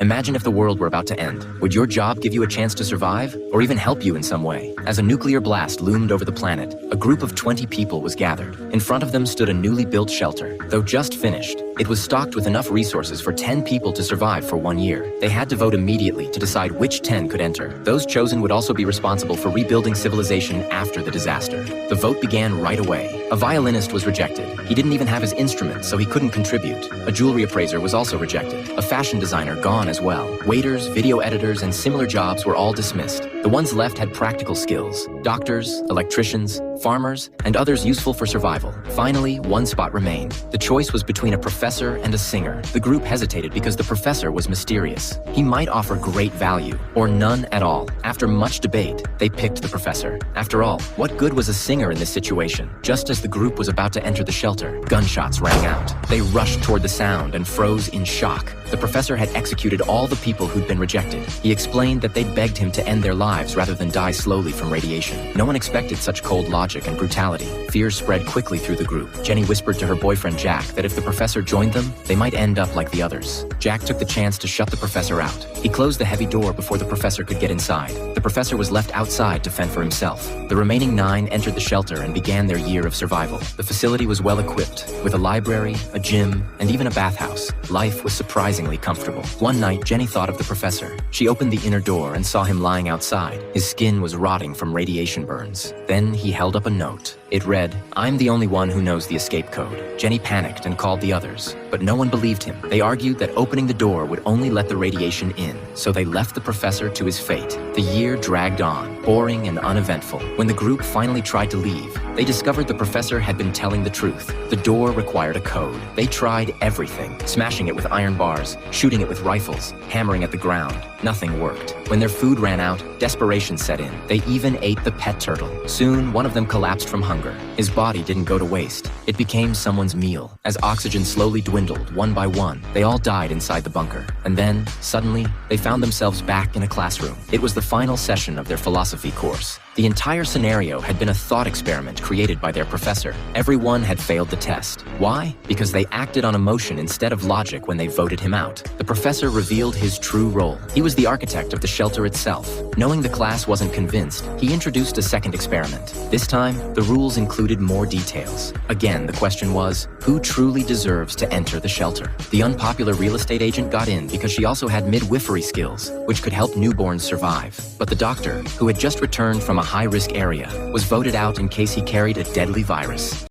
Imagine if the world were about to end. Would your job give you a chance to survive, or even help you in some way? As a nuclear blast loomed over the planet, a group of 20 people was gathered. In front of them stood a newly built shelter. Though just finished, it was stocked with enough resources for 10 people to survive for 1 year. They had to vote immediately to decide which 10 could enter. Those chosen would also be responsible for rebuilding civilization after the disaster. The vote began right away. A violinist was rejected. He didn't even have his instrument, so he couldn't contribute. A jewelry appraiser was also rejected. A fashion designer gone as well. Waiters, video editors, and similar jobs were all dismissed. The ones left had practical skills: doctors, electricians, farmers, and others useful for survival. Finally, one spot remained. The choice was between a professor and a singer. The group hesitated because the professor was mysterious. He might offer great value, or none at all. After much debate, they picked the professor. After all, what good was a singer in this situation? Just as the group was about to enter the shelter, gunshots rang out. They rushed toward the sound and froze in shock. The professor had executed all the people who'd been rejected. He explained that they'd begged him to end their lives rather than die slowly from radiation. No one expected such cold logic and brutality. Fear spread quickly through the group. Jenny whispered to her boyfriend Jack that if the professor joined them, they might end up like the others. Jack took the chance to shut the professor out. He closed the heavy door before the professor could get inside. The professor was left outside to fend for himself. The remaining 9 entered the shelter and began their year of survival. The facility was well equipped, with a library, a gym, and even a bathhouse. Life was surprisingly comfortable. One night, Jenny thought of the professor. She opened the inner door and saw him lying outside. His skin was rotting from radiation burns. Then he held up a note. It read, "I'm the only one who knows the escape code." Jenny panicked and called the others, but no one believed him. They argued that opening the door would only let the radiation in, so they left the professor to his fate. The year dragged on, boring and uneventful. When the group finally tried to leave, they discovered the professor had been telling the truth. The door required a code. They tried everything, smashing it with iron bars, shooting it with rifles, hammering at the ground. Nothing worked. When their food ran out, desperation set in. They even ate the pet turtle. Soon, one of them collapsed from hunger. His body didn't go to waste. It became someone's meal. As oxygen slowly dwindled, one by one, they all died inside the bunker. And then, suddenly, they found themselves back in a classroom. It was the final session of their philosophy course. The entire scenario had been a thought experiment created by their professor. Everyone had failed the test. Why? Because they acted on emotion instead of logic when they voted him out. The professor revealed his true role. He was the architect of the shelter itself. Knowing the class wasn't convinced, he introduced a second experiment. This time, the rules included more details. Again, the question was, who truly deserves to enter the shelter? The unpopular real estate agent got in because she also had midwifery skills, which could help newborns survive. But the doctor, who had just returned from a high-risk area, was voted out in case he carried a deadly virus.